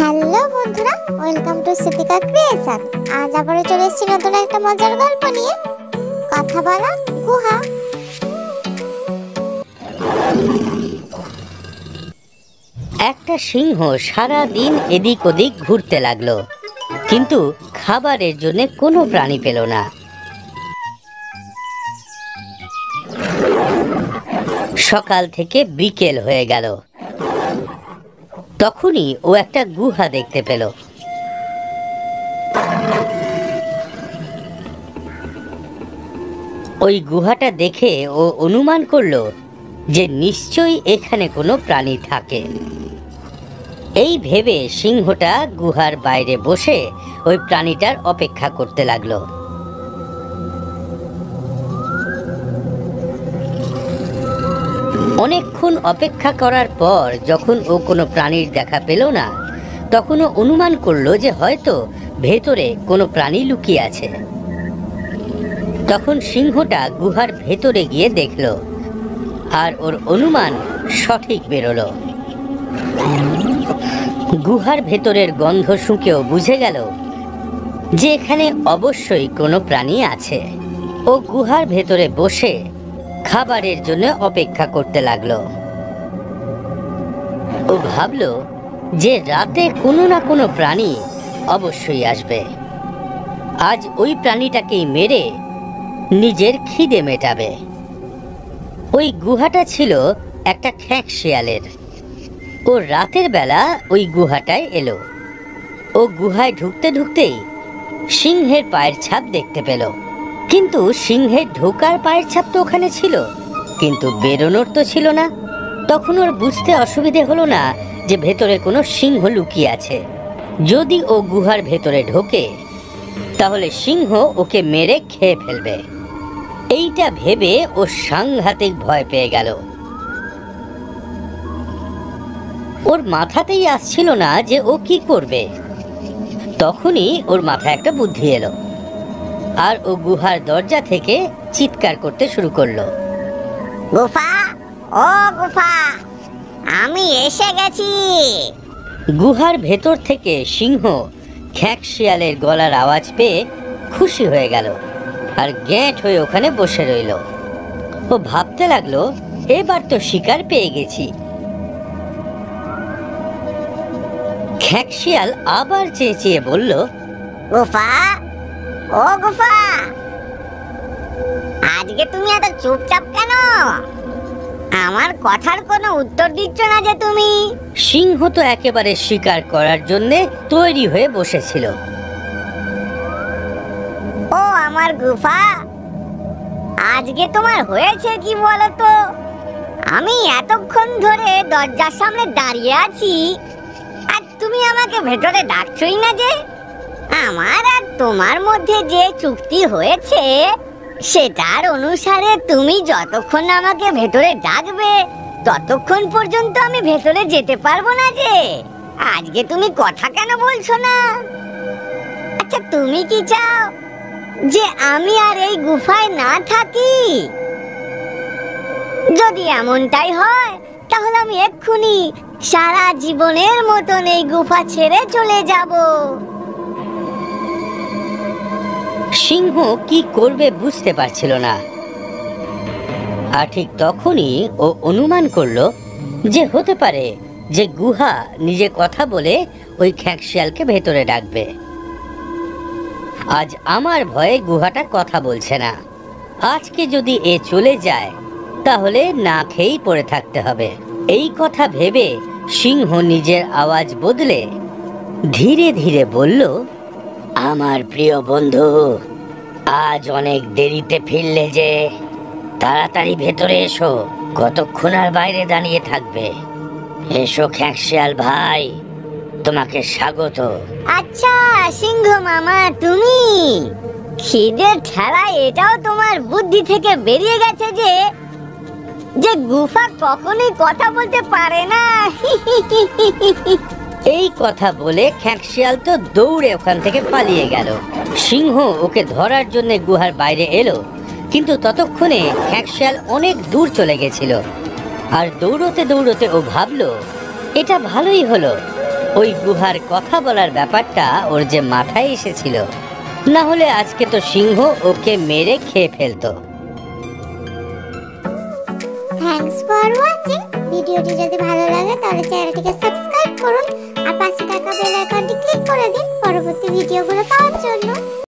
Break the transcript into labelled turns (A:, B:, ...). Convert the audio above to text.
A: Hello বন্ধুরা, welcome to Siddika creation. আজ আবারও চলে এসেছি নতুন একটা মজার গল্প নিয়ে। কথা বলা গুহা।
B: একটা সিংহ সারা দিন এদিক ওদিক ঘুরতে লাগলো, কিন্তু খাবারের জন্য কোনো প্রাণী পেল না। সকাল থেকে বিকেল হয়ে গেল। তখনই ও একটা গুহা দেখতে পেল। ওই গুহাটা দেখে ও অনুমান করলো যে নিশ্চয়ই এখানে কোনো প্রাণী থাকে। এই ভেবে সিংহটা গুহার বাইরে বসে ওই প্রাণীটার অপেক্ষা করতে লাগলো। অনেকক্ষণ অপেক্ষা করার পর যখন ও কোনো প্রাণীর দেখা পেল না, তখন ও অনুমান করলো যে হয়তো ভেতরে কোনো প্রাণী লুকিয়ে আছে। তখন সিংহটা গুহার ভেতরে গিয়ে দেখলো, আর ওর অনুমান সঠিক বেরোলো। গুহার ভেতরের গন্ধ শুঁকেও বুঝে গেল যে এখানে অবশ্যই কোনো প্রাণী আছে। ও গুহার ভেতরে বসে খাবারের জন্য অপেক্ষা করতে লাগলো। ও ভাবলো যে রাতে কোনো না কোনো প্রাণী অবশ্যই আসবে। আজ ওই প্রাণীটাকেই মেরে নিজের খিদে মেটাবে। ওই গুহাটা ছিল একটা খ্যাঁক শিয়ালের। ও রাতের বেলা ওই গুহাটায় এলো। ও গুহায় ঢুকতে ঢুকতেই সিংহের পায়ের ছাপ দেখতে পেল। কিন্তু সিংহের ঢোকার পায়ের ছাপ তো ওখানে ছিল, কিন্তু বেরোনোর তো ছিল না। তখন ওর বুঝতে অসুবিধে হলো না যে ভেতরে কোনো সিংহ লুকিয়ে আছে। যদি ও গুহার ভেতরে ঢোকে তাহলে সিংহ ওকে মেরে খেয়ে ফেলবে। এইটা ভেবে ও সাংঘাতিক ভয় পেয়ে গেল। ওর মাথাতেই আসছিল না যে ও কি করবে। তখনই ওর মাথায় একটা বুদ্ধি এলো, আর ও গুহার দরজা থেকে চিৎকার করতে শুরু করলো,
A: গুফা, ও গুফা, আমি এসে গেছি।
B: গুহার ভেতর থেকে সিংহ খ্যাঁক শিয়ালের গলার আওয়াজ পেয়ে খুশি হয়ে গেল, আর গ্যাঁট হয়ে ওখানে বসে রইল। ও ভাবতে লাগলো, এবার তো শিকার পেয়ে গেছি। খ্যাঁক শিয়াল আবার চেঁচিয়ে বলল,
A: গুফা, ও গুফা, আজকে তুমি এত চুপচাপ কেন? আমার কথার কোনো উত্তর দিচ্ছ না যে তুমি।
B: সিংহ তো একেবারে শিকার করার জন্য তৈরি হয়ে বসেছিল।
A: ও আমার গুফা, আজকে তোমার হয়েছে কি বলো তো? আমি এতক্ষণ ধরে দরজার সামনে দাঁড়িয়ে আছি, আর তুমি আমাকে ভেতরে ডাকছই না যে। আমার আর তোমার মধ্যে যে চুক্তি হয়েছে সেটার অনুসারে তুমি যতক্ষণ আমাকে ভেতরে ডাকবে ততক্ষণ পর্যন্ত আমি ভেতরে যেতে পারবো না যে। আজকে তুমি কথা কেন বলছো না? আচ্ছা, তুমি কি চাও যে আমি আর এই গুফায় না থাকি? যদি এমনটাই হয় তাহলে আমি এক্ষুনি সারা জীবনের মতন এই গুফা ছেড়ে চলে যাব।
B: সিংহ কি করবে বুঝতে পারছিল না। আর ঠিক তখনই ও অনুমান করলো যে হতে পারে যে গুহা নিজে কথা বলে ওই খ্যাঁক শিয়ালকে ভেতরে ডাকবে। আজ আমার ভয়ে গুহাটা কথা বলছে না। আজকে যদি এ চলে যায় তাহলে না খেয়েই পড়ে থাকতে হবে। এই কথা ভেবে সিংহ নিজের আওয়াজ বদলে ধীরে ধীরে বলল, আমার প্রিয় বন্ধু, আজ অনেক দেরিতে ফিরলে যে, তাড়াতাড়ি ভেতরে এসো। কতক্ষণ আর বাইরে দাঁড়িয়ে থাকবে? এসো খ্যাঁক শিয়াল ভাই, তোমাকে স্বাগত।
A: আচ্ছা সিংহ মামা, তুমি খিদের ঠেলায় এটাও তোমার বুদ্ধি থেকে বেরিয়ে গেছে যে যে গুফা কখনোই কথা বলতে পারে না।
B: এই কথা বলে খ্যাঁক শিয়াল তো দৌড়ে ওখান থেকে পালিয়ে গেল। সিংহ ওকে ধরার জন্য গুহার বাইরে এলো, কিন্তু ততক্ষণে খ্যাঁক শিয়াল অনেক দূর চলে গেছিল। আর দৌড়তে দৌড়তে ও ভাবলো, এটা ভালোই হলো, ওই গুহার কথা বলার ব্যাপারটা ওর যে মাথায় এসেছিল, না হলে আজকে তো সিংহ ওকে মেরে খেয়ে ফেলতো।
C: Thanks for watching. ভিডিওটি যদি ভালো লাগে তাহলে চ্যানেলটিকে সাবস্ক্রাইব করুন আর পাশে থাকা বেল আইকনটি ক্লিক করে দিন পরবর্তী ভিডিওগুলো পাওয়ার জন্য।